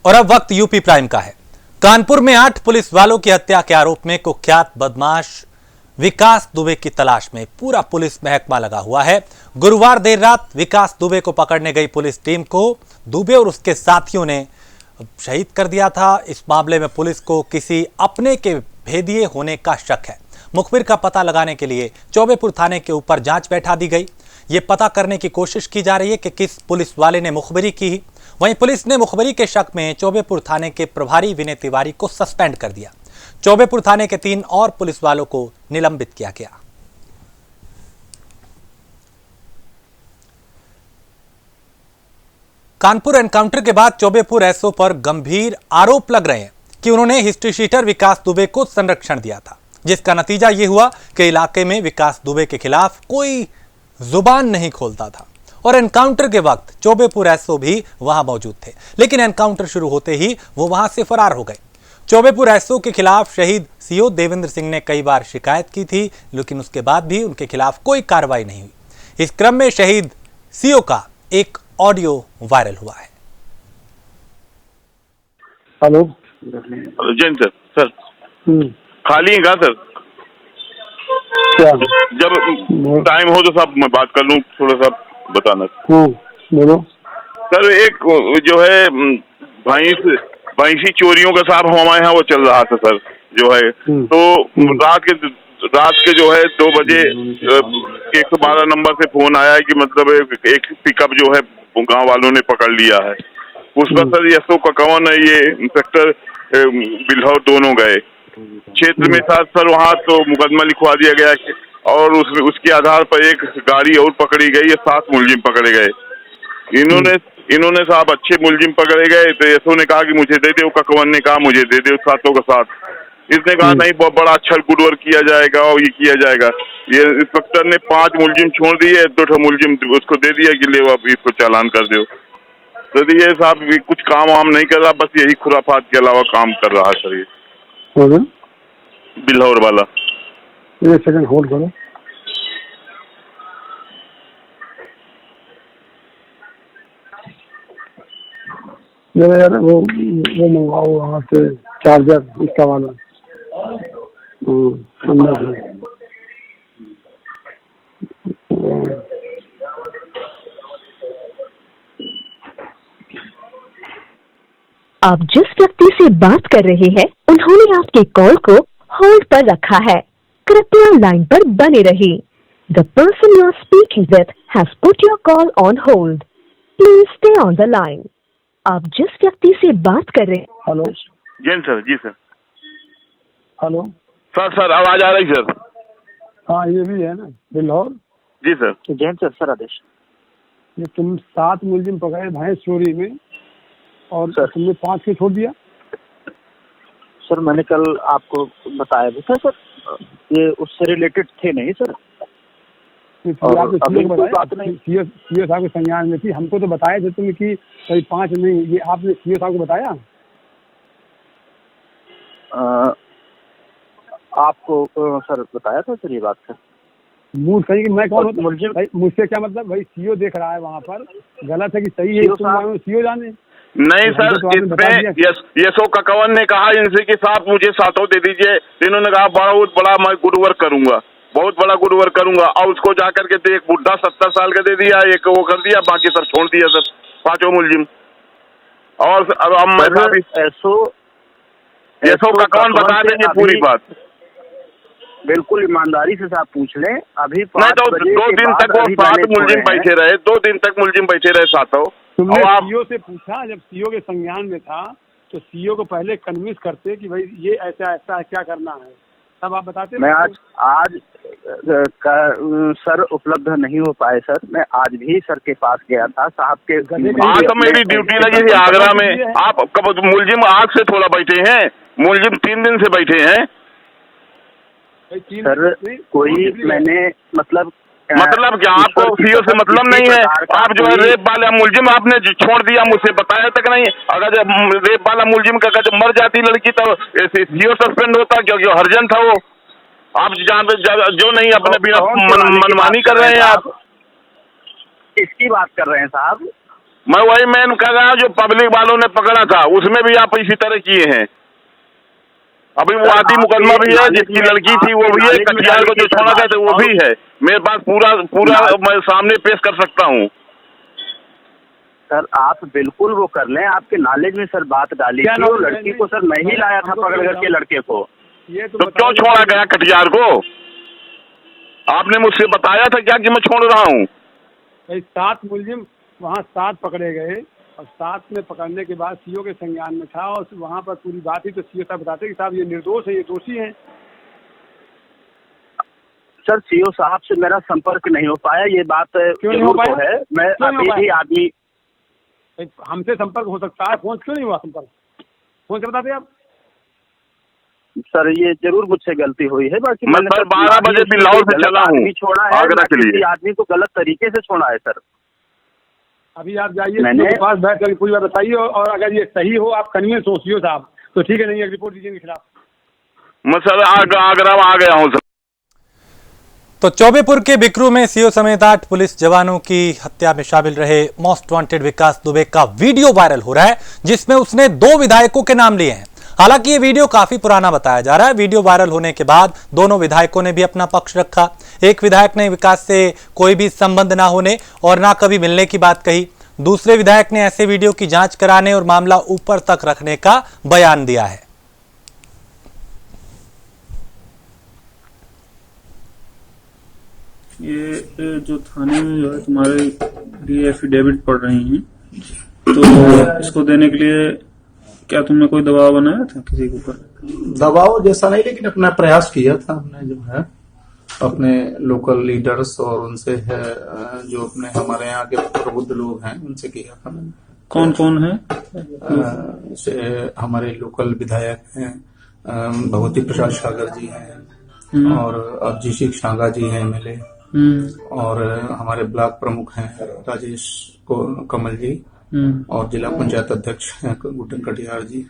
और अब वक्त यूपी प्राइम का है। कानपुर में 8 पुलिस वालों की हत्या के आरोप में कुख्यात बदमाश विकास दुबे की तलाश में पूरा पुलिस महकमा लगा हुआ है। गुरुवार देर रात विकास दुबे को पकड़ने गई पुलिस टीम को दुबे और उसके साथियों ने शहीद कर दिया था। इस मामले में पुलिस को किसी अपने के भेदिए होने का शक है। मुखबिर का पता लगाने के लिए चौबेपुर थाने के ऊपर जांच बैठा दी गई। ये पता करने की कोशिश की जा रही है कि किस पुलिस वाले ने मुखबिरी की। वहीं पुलिस ने मुखबिरी के शक में चौबेपुर थाने के प्रभारी विनय तिवारी को सस्पेंड कर दिया। चौबेपुर थाने के 3 और पुलिस वालों को निलंबित किया गया। कानपुर एनकाउंटर के बाद चौबेपुर एसओ पर गंभीर आरोप लग रहे हैं कि उन्होंने हिस्ट्री शीटर विकास दुबे को संरक्षण दिया था, जिसका नतीजा यह हुआ कि इलाके में विकास दुबे के खिलाफ कोई जुबान नहीं खोलता था और एनकाउंटर के वक्त चौबेपुर एसओ भी वहां मौजूद थे, लेकिन एनकाउंटर शुरू होते ही वो वहां से फरार हो गए। चौबेपुर एसओ के खिलाफ शहीद सीओ देवेंद्र सिंह ने कई बार शिकायत की थी, लेकिन उसके बाद भी उनके खिलाफ कोई कार्रवाई नहीं हुई। इस क्रम में शहीद सीओ का एक ऑडियो वायरल हुआ है। हेलो जैन सर खाली है सर? क्या जब टाइम हो तो साहब मैं बात कर लूं, थोड़ा सा बताना। बोलो सर, एक जो है भैंसी चोरियों का साहब हमारे यहाँ वो चल रहा था सर, जो है तो रात के जो है 2 बजे 112 नंबर से फोन आया है कि मतलब एक पिकअप जो है गांव वालों ने पकड़ लिया है। उसका सर एसओ ककवन है, ये इंस्पेक्टर बिल्हौर दोनों गए क्षेत्र में साथ सर, वहाँ तो मुकदमा लिखवा दिया गया और उसके आधार पर एक गाड़ी और पकड़ी गई है, 7 मुलजिम पकड़े गए। इन्होंने साहब अच्छे मुलजिम पकड़े गए तो एसओ ने कहा कि मुझे दे दो, ककवन ने कहा मुझे दे दो 7 का 7। इसने कहा नहीं, बहुत बड़ा अच्छा गुड वर्क किया जाएगा और ये किया जाएगा। ये इंस्पेक्टर ने 5 मुलजिम छोड़ दिए, 2 मुलजिम उसको दे दिया कि ले अब इसको चालान कर दो। तो ये साहब कुछ काम वाम नहीं कर रहा, बस यही खुराफात के अलावा काम कर रहा है सर ये बिल्हौर वाला। एक सेकंड होल्ड करो। यार वो मंगवाओ वहाँ से चार्जर, इसका वाला अंदर है। आप जिस व्यक्ति से बात कर रहे हैं उन्होंने आपके कॉल को होल्ड पर रखा है। कृपया लाइन पर बने रहिए। The person you are speaking with has put your call on hold. Please stay on the line. आप जिस व्यक्ति से बात कर रहे हैं। Hello Jain sir? जी सर। हेलो सर आवाज आ रही सर? हाँ, ये भी है ना बिल्हौर? जी सर। जैन सर आदेश। ये तुम 7 मुलजिम पकड़े भैंस चोरी में और सर तुमने 5 के छोड़ दिया। सर मैंने कल आपको बताया भी था सर, ये उससे रिलेटेड थे नहीं सर। आपने सीओ साहब के संज्ञान में थी, हमको तो बताया था तुमने कि कहीं 5 नहीं, ये आपने सीओ साहब को बताया? आपको सर बताया था सर ये बात सर। मूड सही कि मैं कौन होता मुझे, मुझसे क्या मतलब? भाई सीओ देख रहा है वहाँ पर, गलत है कि सही है सीओ जाने। नहीं सर, इसमें एसओ ककवन ने कहा इनसे कि साहब मुझे 7 दे दीजिए। इन्होंने कहा बहुत बड़ा मैं गुड वर्क करूंगा, बहुत बड़ा गुड वर्क करूंगा, और उसको जाकर के तो एक बुढ़ा 70 साल का दे दिया, एक वो कर दिया, बाकी सर छोड़ दिया सर 5 मुलजिम। और अब मैं एसओ ककवन बता देंगे पूरी बात। बिल्कुल ईमानदारी से साहब पूछ लें। अभी नहीं तो 2 दिन तक वो 7 मुलजिम बैठे रहे, 2 दिन तक मुलजिम बैठे रहे 7। तुमने सीओ से पूछा? जब सीओ के संज्ञान में था तो सीओ को पहले कन्विंस करते कि भाई ये ऐसा ऐसा क्या करना है, तब आप बताते। मैं आज सर उपलब्ध नहीं हो पाए सर। मैं आज भी सर के पास गया था साहब के। आज तो मेरी ड्यूटी लगी थी आगरा में। आप कब मुलजिम आज से थोड़ा बैठे हैं, मुलजिम 3 दिन से बैठे हैं सर। कोई मैंने मतलब क्या आपको सीओ से मतलब नहीं है? आप जो है रेप वाला मुलजिम आपने छोड़ दिया, मुझसे बताया तक नहीं। अगर जब रेप वाला मुलजिम का जब मर जाती लड़की तो सीओ सस्पेंड होता, क्योंकि हरजन था वो। आप जो नहीं अपने बिना मनमानी कर रहे हैं आप। किसकी बात कर रहे हैं साहब? मैं वही मैन कह रहा हूँ जो पब्लिक वालों ने पकड़ा था, उसमें भी आप इसी तरह किए हैं। अभी वो आदि मुकदमा भी है, जिसकी लड़की थी वो भी है, कटियार को जो छोड़ा गया था वो भी है। मेरे पास पूरा मैं सामने पेश कर सकता हूँ। सर आप बिल्कुल वो कर लें, आपके नॉलेज में सर बात डाली थी, वो लड़की को सर मैं ही लाया था पकड़ करके लड़के को। ये तो क्यों छोड़ा गया कटियार को? आपने मुझसे बताया था क्या कि मैं छोड़ रहा हूँ? 7 मुलजिम वहाँ 7 पकड़े गए और 7 में पकड़ने के बाद सीओ के संज्ञान में था और वहाँ पर पूरी बात ही तो सीओ साहब बताते कि साहब ये निर्दोष है, ये दोषी हैं। सर सीओ साहब से मेरा संपर्क नहीं हो पाया, ये बात क्यों नहीं हो पाया? है। मैं अभी भी आदमी हमसे संपर्क हो सकता है, फोन क्यों नहीं हुआ संपर्क? फोन से बताते आप। सर ये जरूर मुझसे गलती हुई है, बाकी मैं सर 12 बजे बिलावर से चला हूँ छोड़ा है, आगरा के लिए। आदमी को गलत तरीके से छोड़ा है सर। अभी आप जाइए मेरे पास बैठ कर पूरी बात बताइए और अगर ये सही हो, आप कन्विंस हो सीओ साहब, तो ठीक है, नहीं एक रिपोर्ट दीजिए इनके खिलाफ। मैं सर आगरा आ गया हूँ सर। तो चौबेपुर के बिकरू में सीओ समेत 8 पुलिस जवानों की हत्या में शामिल रहे मोस्ट वांटेड विकास दुबे का वीडियो वायरल हो रहा है, जिसमें उसने 2 विधायकों के नाम लिए हैं। हालांकि ये वीडियो काफी पुराना बताया जा रहा है। वीडियो वायरल होने के बाद दोनों विधायकों ने भी अपना पक्ष रखा। एक विधायक ने विकास से कोई भी संबंध ना होने और ना कभी मिलने की बात कही। दूसरे विधायक ने ऐसे वीडियो की जांच कराने और मामला ऊपर तक रखने का बयान दिया है। ये जो थाने में जो है तुम्हारे लिए एफिडेविट पढ़ रही हैं, तो इसको देने के लिए क्या तुमने कोई दबाव बनाया था किसी के ऊपर? दबाव जैसा नहीं, लेकिन अपना प्रयास किया था हमने, जो है अपने लोकल लीडर्स और उनसे है जो अपने हमारे यहाँ के प्रबुद्ध लोग हैं उनसे किया था मैंने। कौन कौन है? हमारे लोकल विधायक हैं, भगवती प्रसाद सागर जी हैं और अभिजीत शांगा जी हैं एमएलए, और हमारे ब्लॉक प्रमुख हैं राजेश कमल जी, और जिला पंचायत अध्यक्ष हैं गुड्डन कटियार जी,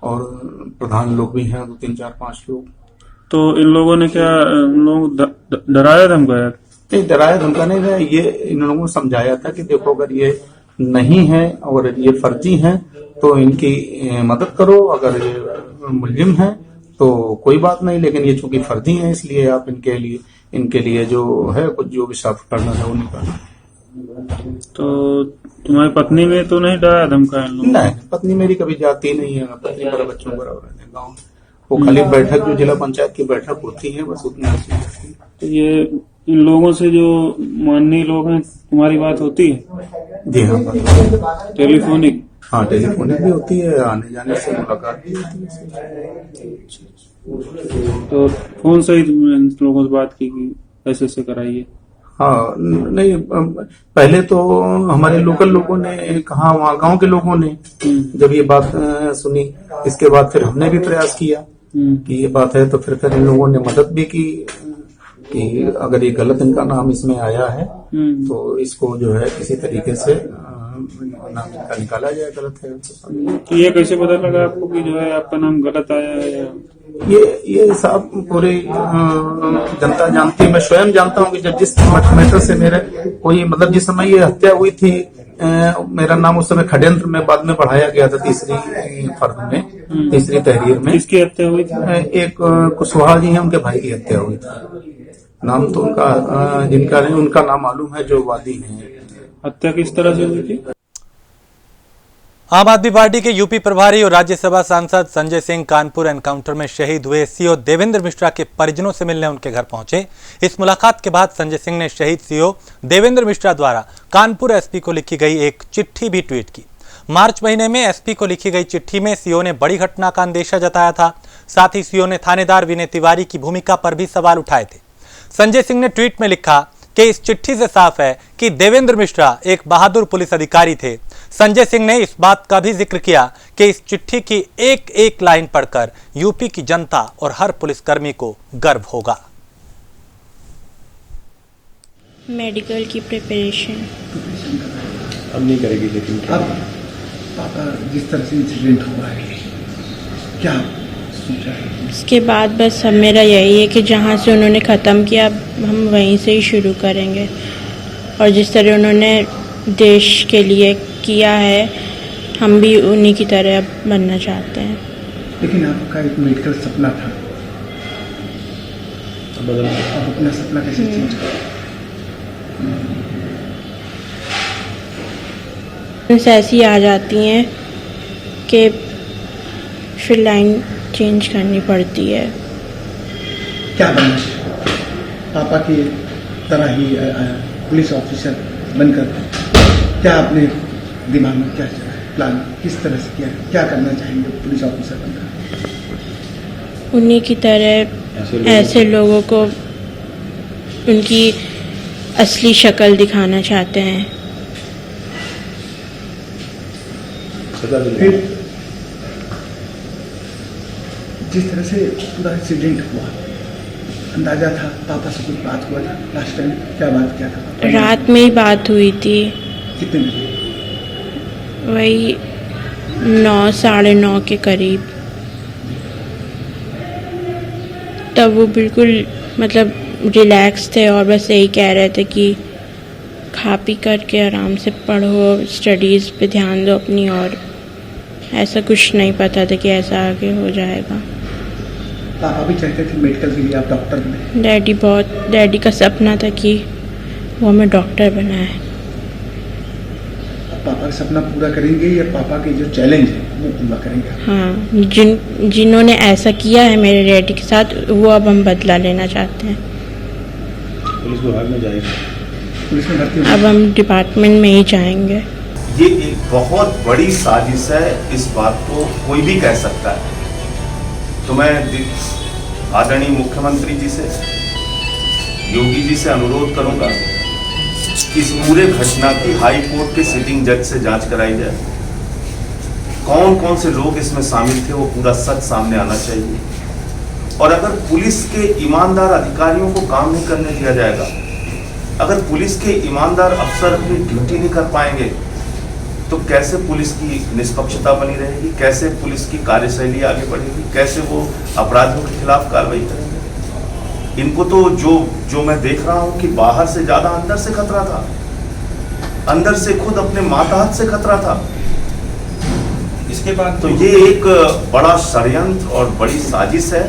और प्रधान लोग भी हैं 2, 3, 4, 5 लोग। तो इन लोगों ने क्या लोग डराया धमकाया? नहीं, डराया धमका नहीं है। ये इन लोगों को समझाया था कि देखो अगर ये नहीं है और ये फर्जी हैं तो इनकी मदद करो, अगर ये मुलजिम है तो कोई बात नहीं, लेकिन ये चूंकि फर्जी हैं इसलिए आप इनके लिए जो है कुछ जो भी साफ करना है वो निकालना। तो तुम्हारी पत्नी में तो नहीं डराया धमकाया? नहीं, पत्नी मेरी कभी जाती नहीं है, पत्नी मेरा बच्चों बराबर है गाँव। वो खाली बैठक जो जिला पंचायत की बैठक होती है बस उतनी होती है। तो ये इन लोगों से जो माननीय लोग हैं तुम्हारी बात होती है? जी हाँ, टेलीफोनिक? हाँ, टेलीफोनिक भी होती है, आने जाने से मुलाकात भी होती है। तो फोन से ही तुमने इन लोगों से बात की कि ऐसे कराइए? हाँ, नहीं, पहले तो हमारे लोकल लोगों ने कहा, वहाँ गांव के लोगों ने जब ये बात सुनी, इसके बाद फिर हमने भी प्रयास किया कि ये बात है, तो फिर इन लोगों ने मदद भी की कि अगर ये गलत इनका नाम इसमें आया है तो इसको जो है किसी तरीके से नाम इनका निकाला जाए, गलत है। तो ये कैसे पता लगा आपको कि जो है आपका नाम गलत आया है? ये साहब पूरे जनता जानती है, मैं स्वयं जानता हूँ कि जब जिस मैटर से मेरे कोई मतलब जिस समय ये हत्या हुई थी, मेरा नाम उस समय षड्यंत्र में बाद में बढ़ाया गया था, तीसरी फर्द में, तीसरी तहरीर में। किसकी हत्या हुई थी? एक कुशवाहा जी हैं, उनके भाई की हत्या हुई थी। नाम तो उनका जिनका नहीं उनका नाम मालूम है, जो वादी है। हत्या किस तरह से हुई थी? आम आदमी पार्टी के यूपी प्रभारी और राज्यसभा सांसद संजय सिंह कानपुर एनकाउंटर में शहीद हुए सीओ देवेंद्र मिश्रा के परिजनों से मिलने उनके घर पहुंचे। इस मुलाकात के बाद संजय सिंह ने शहीद सीओ देवेंद्र मिश्रा द्वारा कानपुर एसपी को लिखी गई एक चिट्ठी भी ट्वीट की। मार्च महीने में एसपी को लिखी गई चिट्ठी में सीओ ने बड़ी घटना का अंदेशा जताया था। साथ ही सीओ ने थानेदार विनय तिवारी की भूमिका पर भी सवाल उठाए थे। संजय सिंह ने ट्वीट में लिखा कि इस चिट्ठी से साफ है कि देवेंद्र मिश्रा एक बहादुर पुलिस अधिकारी थे। संजय सिंह ने इस बात का भी जिक्र किया कि इस चिट्ठी की एक एक लाइन पढ़कर यूपी की जनता और हर पुलिसकर्मी को गर्व होगा। मेडिकल की प्रिपरेशन अब नहीं करेगी, लेकिन अब जिस तरह से इंसिडेंट हुआ है क्या सोचा है? इसके बाद बस अब मेरा यही है कि जहाँ से उन्होंने ख़त्म किया हम वहीं से ही शुरू करेंगे, और जिस तरह उन्होंने देश के लिए किया है, हम भी उन्हीं की तरह बनना चाहते हैं। लेकिन आपका एक मेडिकल सपना था, अब अपना सपना कैसे चेंज करें? ऐसी आ जाती हैं कि फिर लाइन चेंज करनी पड़ती है। क्या बनना है? पापा की तरह ही पुलिस ऑफिसर बनकर क्या अपने दिमाग में क्या प्लान, किस तरह से क्या करना चाहेंगे पुलिस ऑफिसर बनकर? उन्हीं की तरह ऐसे लोगों को उनकी असली शक्ल दिखाना चाहते हैं। फिर जिस तरह से पूरा इंसिडेंट हुआ, अंदाजा था पापा से कुछ बात हुआ था लास्ट टाइम? क्या बात किया था? रात में ही बात हुई थी, कितने बजे? वही 9 साढ़े 9 के करीब। तब वो बिल्कुल मतलब रिलैक्स थे और बस यही कह रहे थे कि खा पी करके आराम से पढ़ो, स्टडीज़ पे ध्यान दो अपनी, और ऐसा कुछ नहीं पता था कि ऐसा आगे हो जाएगा। पापा भी चाहते थे मेडिकल के लिए आप डॉक्टर बने? डैडी का सपना था कि वो हमें डॉक्टर बनाए। पापा का सपना पूरा करेंगे या पापा के जो चैलेंज है वो पूरा करेंगे? हाँ, जिन्होंने ऐसा किया है मेरे डैडी के साथ, वो अब हम बदला लेना चाहते हैं। पुलिस विभाग में जाएंगे? पुलिस में भर्ती? अब हम डिपार्टमेंट में ही जाएंगे। ये एक बहुत बड़ी साजिश है, इस बात को कोई भी कह सकता है। तो मैं आदरणीय मुख्यमंत्री जी से, योगी जी से अनुरोध करूंगा कि इस पूरे घटना की हाई कोर्ट के सिटिंग जज से जांच कराई जाए। कौन कौन से लोग इसमें शामिल थे वो पूरा सच सामने आना चाहिए। और अगर पुलिस के ईमानदार अधिकारियों को काम नहीं करने दिया जाएगा, अगर पुलिस के ईमानदार अफसर अपनी ड्यूटी नहीं कर पाएंगे, तो कैसे पुलिस की निष्पक्षता बनी रहेगी, कैसे पुलिस की कार्यशैली आगे बढ़ेगी, कैसे वो अपराधियों के खिलाफ कार्रवाई करेंगे? इनको तो जो मैं देख रहा हूं कि बाहर से ज्यादा अंदर से खतरा था, अंदर से खुद अपने मातहत से खतरा था। इसके बाद तो ये एक बड़ा षड्यंत्र और बड़ी साजिश है।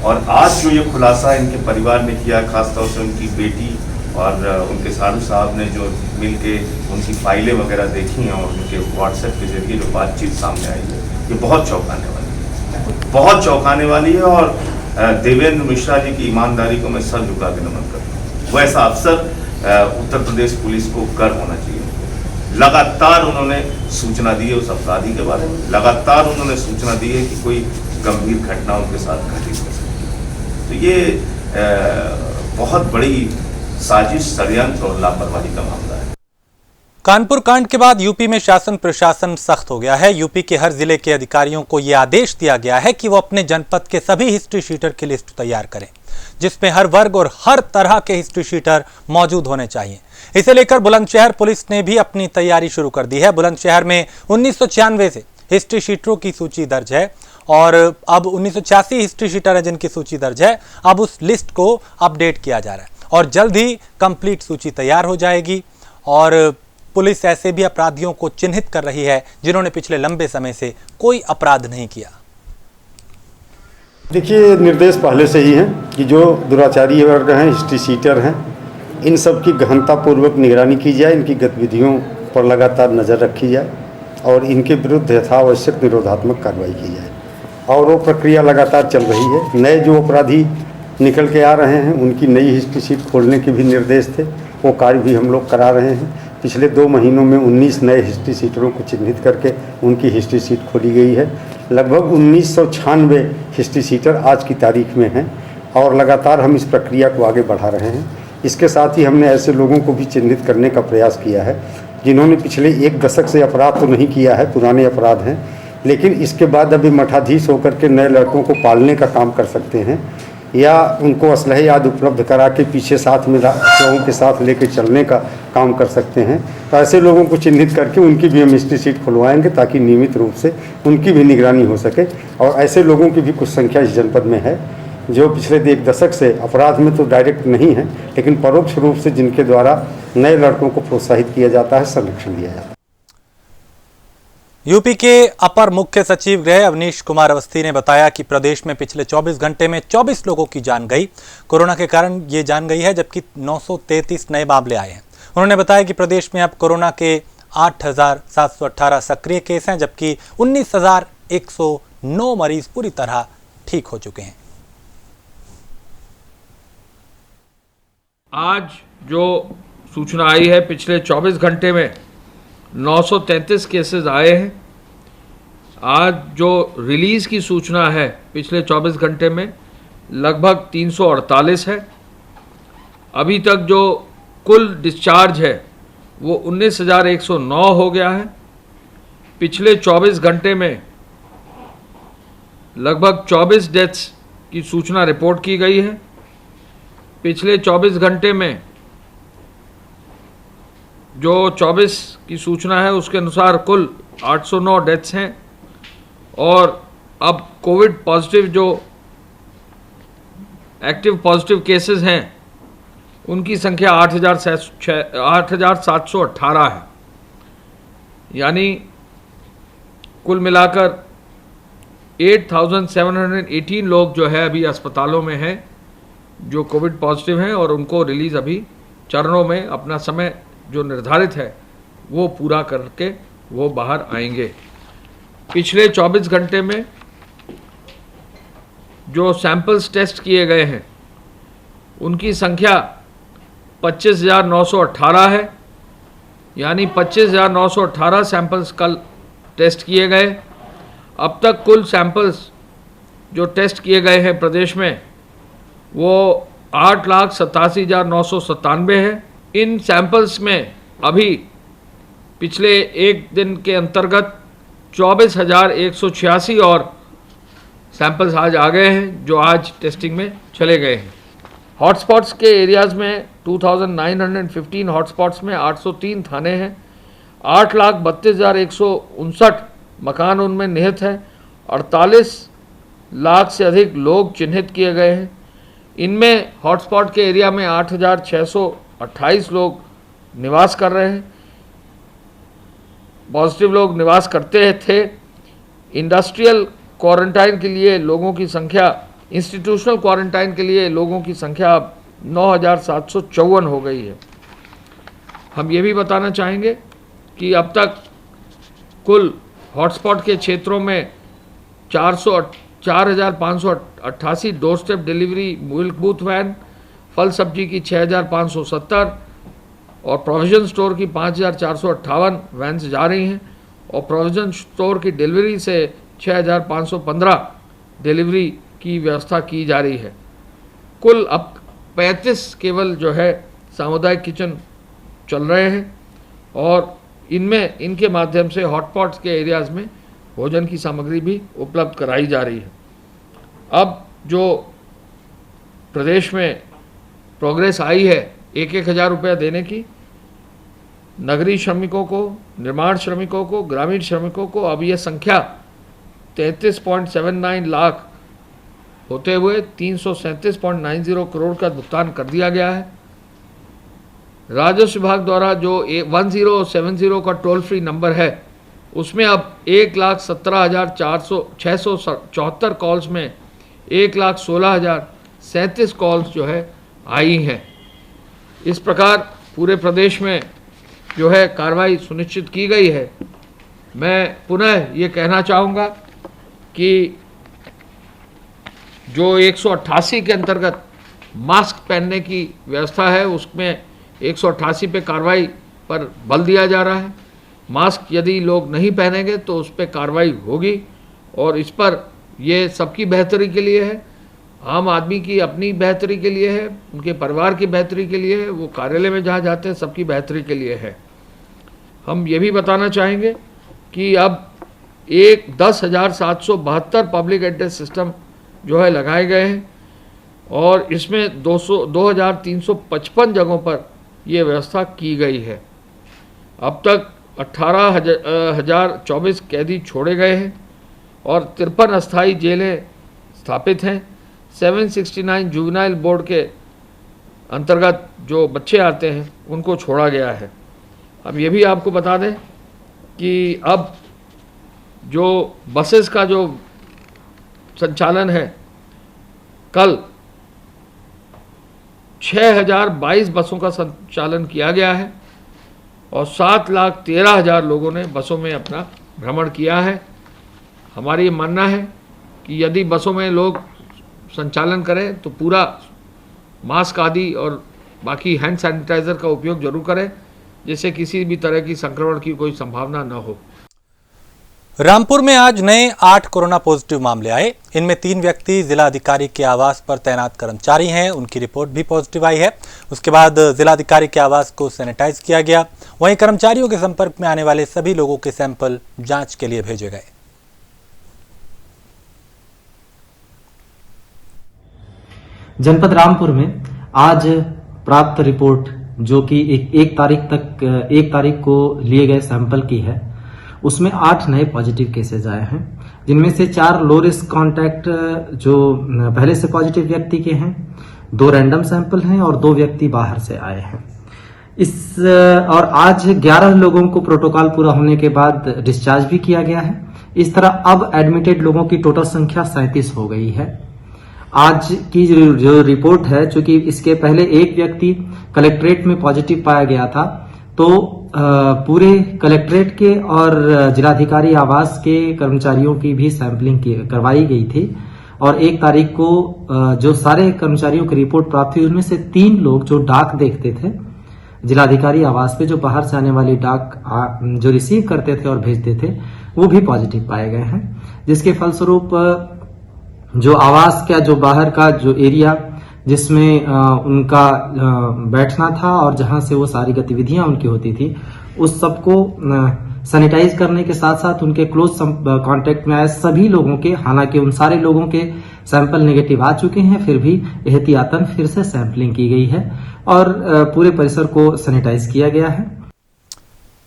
और आज जो ये खुलासा इनके परिवार ने किया, खासतौर से उनकी बेटी और उनके साधु साहब ने जो मिलके उनकी फाइलें वगैरह देखी हैं और उनके व्हाट्सएप के जरिए जो बातचीत सामने आई है, ये बहुत चौंकाने वाली है, बहुत चौंकाने वाली है। और देवेंद्र मिश्रा जी की ईमानदारी को मैं सर झुका के नमन करता हूँ। वैसा अफसर उत्तर प्रदेश पुलिस को गर्व होना चाहिए। लगातार उन्होंने सूचना दी है उस अपराधी के बारे में, लगातार उन्होंने सूचना दी है कि कोई गंभीर घटना उनके साथ घटित हो सकती है। तो ये बहुत बड़ी साजिश, षड्यंत्र और लापरवाही का मामला है। कानपुर कांड के बाद यूपी में शासन प्रशासन सख्त हो गया है। यूपी के हर जिले के अधिकारियों को यह आदेश दिया गया है कि वो अपने जनपद के सभी हिस्ट्री शीटर की लिस्ट तैयार करें, जिसमें हर वर्ग और हर तरह के हिस्ट्री शीटर मौजूद होने चाहिए। इसे लेकर बुलंदशहर पुलिस ने भी अपनी तैयारी शुरू कर दी है। बुलंदशहर में 1996 से हिस्ट्री शीटरों की सूची दर्ज है और अब 1986 हिस्ट्री शीटर है जिनकी सूची दर्ज है। अब उस लिस्ट को अपडेट किया जा रहा है और जल्द ही कंप्लीट सूची तैयार हो जाएगी। और पुलिस ऐसे भी अपराधियों को चिन्हित कर रही है जिन्होंने पिछले लंबे समय से कोई अपराध नहीं किया। देखिए, निर्देश पहले से ही हैं कि जो दुराचारी वर्ग हैं, हिस्ट्री शीटर हैं, इन सब की गहनतापूर्वक निगरानी की जाए, इनकी गतिविधियों पर लगातार नज़र रखी जाए और इनके विरुद्ध यथावश्यक निरोधात्मक कार्रवाई की जाए। और वो प्रक्रिया लगातार चल रही है। नए जो अपराधी निकल के आ रहे हैं उनकी नई हिस्ट्री शीट खोलने के भी निर्देश थे, वो कार्य भी हम लोग करा रहे हैं। पिछले 2 महीनों में 19 नए हिस्ट्री शीटरों को चिन्हित करके उनकी हिस्ट्री शीट खोली गई है। लगभग 1996 हिस्ट्री शीटर आज की तारीख में हैं और लगातार हम इस प्रक्रिया को आगे बढ़ा रहे हैं। इसके साथ ही हमने ऐसे लोगों को भी चिन्हित करने का प्रयास किया है जिन्होंने पिछले 1 दशक से अपराध तो नहीं किया है, पुराने अपराध हैं, लेकिन इसके बाद अभी मठाधीश होकर के नए लड़कों को पालने का काम कर सकते हैं या उनको असलहे याद उपलब्ध करा के पीछे साथ में लोगों के साथ लेके चलने का काम कर सकते हैं। तो ऐसे लोगों को चिन्हित करके उनकी भी हम हिस्ट्री शीट खुलवाएंगे ताकि नियमित रूप से उनकी भी निगरानी हो सके। और ऐसे लोगों की भी कुछ संख्या इस जनपद में है जो पिछले एक दशक से अपराध में तो डायरेक्ट नहीं है, लेकिन परोक्ष रूप से जिनके द्वारा नए लड़कों को प्रोत्साहित किया जाता है, संरक्षण दिया जाता है। यूपी के अपर मुख्य सचिव गृह अवनीश कुमार अवस्थी ने बताया कि प्रदेश में पिछले 24 घंटे में 24 लोगों की जान गई। कोरोना के कारण ये जान गई है, जबकि 933 नए मामले आए हैं। उन्होंने बताया कि प्रदेश में अब कोरोना के 8,718 सक्रिय केस हैं, जबकि 19,109 मरीज पूरी तरह ठीक हो चुके हैं। आज जो सूचना आई है, पिछले 24 घंटे में 933 केसेस आए हैं। आज जो रिलीज़ की सूचना है पिछले 24 घंटे में लगभग 348 है। अभी तक जो कुल डिस्चार्ज है वो 19,109 हो गया है। पिछले 24 घंटे में लगभग 24 डेथ्स की सूचना रिपोर्ट की गई है। पिछले 24 घंटे में जो 24 की सूचना है उसके अनुसार कुल 809 डेथ्स हैं और अब कोविड पॉजिटिव जो एक्टिव पॉजिटिव केसेस हैं उनकी संख्या 8,718 है। यानी कुल मिलाकर 8,718 लोग जो है अभी अस्पतालों में हैं जो कोविड पॉजिटिव हैं और उनको रिलीज़ अभी चरणों में अपना समय जो निर्धारित है वो पूरा करके वो बाहर आएंगे। पिछले 24 घंटे में जो सैंपल्स टेस्ट किए गए हैं उनकी संख्या 25,918 है। यानी 25,918 सैंपल्स कल टेस्ट किए गए। अब तक कुल सैंपल्स जो टेस्ट किए गए हैं प्रदेश में वो 8,87,997 है। इन सैंपल्स में अभी पिछले एक दिन के अंतर्गत 24,186 और सैंपल्स आज आ गए हैं जो आज टेस्टिंग में चले गए हैं। हॉटस्पॉट्स के एरियाज़ में 2,915 हॉटस्पॉट्स में 803 थाने हैं। 8,32,159 मकान उनमें निहित हैं। 48 लाख से अधिक लोग चिन्हित किए गए हैं। इनमें हॉटस्पॉट के एरिया में 8,628 लोग निवास कर रहे हैं, पॉजिटिव लोग निवास करते थे। इंडस्ट्रियल क्वारंटाइन के लिए लोगों की संख्या, इंस्टीट्यूशनल क्वारंटाइन के लिए लोगों की संख्या अब 9,754 हो गई है। हम ये भी बताना चाहेंगे कि अब तक कुल हॉटस्पॉट के क्षेत्रों में 4,588 door step delivery milk booth van, फल सब्जी की 6,570 और प्रोविजन स्टोर की 5,458 वैन्स जा रही हैं और प्रोविजन स्टोर की डिलीवरी से 6,515 डिलीवरी की व्यवस्था की जा रही है। कुल अब 35 केवल जो है सामुदायिक किचन चल रहे हैं और इनमें इनके माध्यम से हॉटपॉट्स के एरियाज़ में भोजन की सामग्री भी उपलब्ध कराई जा रही है। अब जो प्रदेश में प्रोग्रेस आई है 1,000 रुपया देने की नगरीय श्रमिकों को, निर्माण श्रमिकों को, ग्रामीण श्रमिकों को, अब यह संख्या 33.79 लाख होते हुए 337.90 करोड़ का भुगतान कर दिया गया है। राजस्व विभाग द्वारा जो 1070 का टोल फ्री नंबर है उसमें अब 1,17,674 कॉल्स में 1,16,037 कॉल्स जो है आई हैं। इस प्रकार पूरे प्रदेश में जो है कार्रवाई सुनिश्चित की गई है। मैं पुनः ये कहना चाहूँगा कि जो 188 के अंतर्गत मास्क पहनने की व्यवस्था है उसमें 188 पे कार्रवाई पर बल दिया जा रहा है। मास्क यदि लोग नहीं पहनेंगे तो उस पर कार्रवाई होगी और इस पर ये सबकी बेहतरी के लिए है, आम आदमी की अपनी बेहतरी के लिए है, उनके परिवार की बेहतरी के लिए है, वो कार्यालय में जहाँ जाते हैं सबकी बेहतरी के लिए है। हम ये भी बताना चाहेंगे कि अब 10,772 पब्लिक एड्रेस सिस्टम जो है लगाए गए हैं और इसमें 2,355 जगहों पर ये व्यवस्था की गई है। अब तक 18,024 कैदी छोड़े गए हैं और 53 अस्थायी जेलें स्थापित हैं। 769 जुवेनाइल बोर्ड के अंतर्गत जो बच्चे आते हैं उनको छोड़ा गया है। अब ये भी आपको बता दें कि अब जो बसेस का जो संचालन है, कल 6022 बसों का संचालन किया गया है और 7,13,000 लोगों ने बसों में अपना भ्रमण किया है। हमारी ये मानना है कि यदि बसों में लोग संचालन करें तो पूरा मास्क आदि और बाकी हैंड सैनिटाइज़र का उपयोग जरूर करें, जिससे किसी भी तरह की संक्रमण की कोई संभावना न हो। रामपुर में आज नए 8 कोरोना पॉजिटिव मामले आए। इनमें 3 व्यक्ति जिलाधिकारी के आवास पर तैनात कर्मचारी हैं, उनकी रिपोर्ट भी पॉजिटिव आई है। उसके बाद जिलाधिकारी के आवास को सैनिटाइज किया गया। वहीं कर्मचारियों के संपर्क में आने वाले सभी लोगों के सैंपल जांच के लिए भेजे गए। जनपद रामपुर में आज प्राप्त रिपोर्ट जो कि एक तारीख को लिए गए सैंपल की है, उसमें 8 नए पॉजिटिव केसेज आए हैं, जिनमें से 4 लो रिस्क कॉन्टैक्ट जो पहले से पॉजिटिव व्यक्ति के हैं, 2 रैंडम सैंपल हैं और 2 व्यक्ति बाहर से आए हैं। और आज 11 लोगों को प्रोटोकॉल पूरा होने के बाद डिस्चार्ज भी किया गया है। इस तरह अब एडमिटेड लोगों की टोटल संख्या 37 हो गई है। आज की जो रिपोर्ट है, चूंकि इसके पहले एक व्यक्ति कलेक्ट्रेट में पॉजिटिव पाया गया था, तो पूरे कलेक्ट्रेट के और जिलाधिकारी आवास के कर्मचारियों की भी सैंपलिंग करवाई गई थी और 1 तारीख को जो सारे कर्मचारियों की रिपोर्ट प्राप्त हुई, उनमें से 3 लोग जो डाक देखते थे जिलाधिकारी आवास पे, जो बाहर से आने वाली डाक जो रिसीव करते थे और भेजते थे, वो भी पॉजिटिव पाए गए हैं। जिसके फलस्वरूप जो आवास का जो बाहर का जो एरिया जिसमें उनका बैठना था और जहां से वो सारी गतिविधियां उनकी होती थी, उस सबको सैनिटाइज करने के साथ साथ उनके क्लोज कांटेक्ट में आए सभी लोगों के, हालांकि उन सारे लोगों के सैंपल नेगेटिव आ चुके हैं, फिर भी एहतियातन फिर से सैंपलिंग की गई है और पूरे परिसर को सैनिटाइज किया गया है।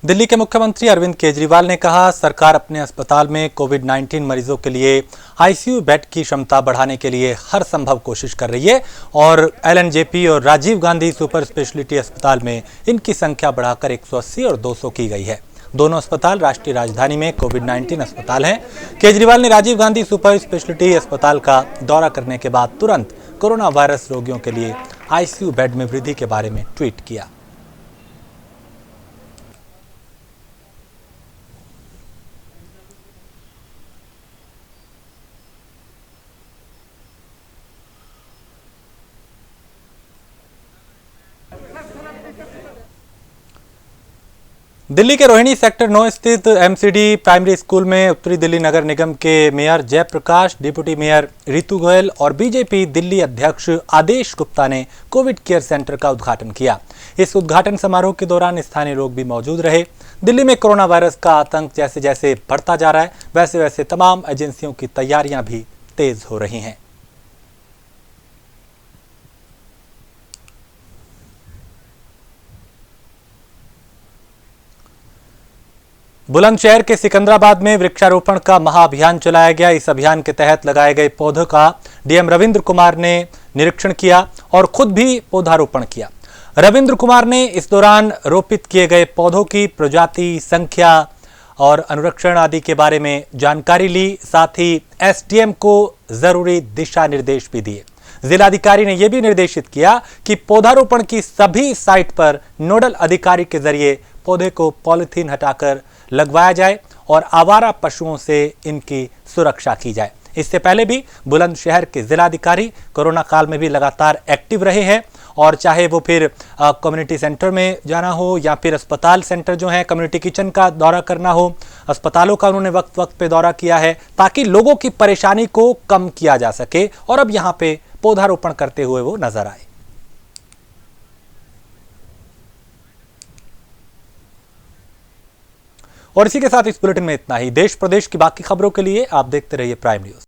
दिल्ली के मुख्यमंत्री अरविंद केजरीवाल ने कहा, सरकार अपने अस्पताल में कोविड-19 मरीजों के लिए आईसीयू बेड की क्षमता बढ़ाने के लिए हर संभव कोशिश कर रही है और एलएनजेपी और राजीव गांधी सुपर स्पेशलिटी अस्पताल में इनकी संख्या बढ़ाकर 180 और 200 की गई है। दोनों अस्पताल राष्ट्रीय राजधानी में कोविड-19 अस्पताल हैं। केजरीवाल ने राजीव गांधी सुपर स्पेशलिटी अस्पताल का दौरा करने के बाद तुरंत कोरोना वायरस रोगियों के लिए आईसीयू बेड में वृद्धि के बारे में ट्वीट किया। दिल्ली के रोहिणी सेक्टर 9 स्थित एमसीडी प्राइमरी स्कूल में उत्तरी दिल्ली नगर निगम के mayor Jaiprakash, deputy mayor Ritu Goyal और बीजेपी दिल्ली अध्यक्ष आदेश गुप्ता ने कोविड केयर सेंटर का उद्घाटन किया। इस उद्घाटन समारोह के दौरान स्थानीय लोग भी मौजूद रहे। दिल्ली में कोरोना वायरस का आतंक जैसे जैसे बढ़ता जा रहा है, वैसे वैसे तमाम एजेंसियों की तैयारियां भी तेज हो रही हैं। बुलंदशहर के सिकंदराबाद में वृक्षारोपण का महाअभियान चलाया गया। इस अभियान के तहत लगाए गए पौधों का डीएम रविंद्र कुमार ने निरीक्षण किया और खुद भी पौधारोपण किया। रविंद्र कुमार ने इस दौरान रोपित किए गए पौधों की प्रजाति, संख्या और अनुरक्षण आदि के बारे में जानकारी ली। साथ ही एसडीएम को जरूरी दिशा निर्देश भी दिए। जिलाधिकारी ने यह भी निर्देशित किया कि पौधारोपण की सभी साइट पर नोडल अधिकारी के जरिए पौधे को पॉलिथीन हटाकर लगवाया जाए और आवारा पशुओं से इनकी सुरक्षा की जाए। इससे पहले भी बुलंदशहर के जिलाधिकारी कोरोना काल में भी लगातार एक्टिव रहे हैं और चाहे वो फिर कम्युनिटी सेंटर में जाना हो या फिर अस्पताल सेंटर जो है, कम्युनिटी किचन का दौरा करना हो, अस्पतालों का उन्होंने वक्त वक्त पे दौरा किया है ताकि लोगों की परेशानी को कम किया जा सके और अब यहाँ पे पौधारोपण करते हुए वो नजर आए। और इसी के साथ इस बुलेटिन में इतना ही। देश प्रदेश की बाकी खबरों के लिए आप देखते रहिए प्राइम न्यूज।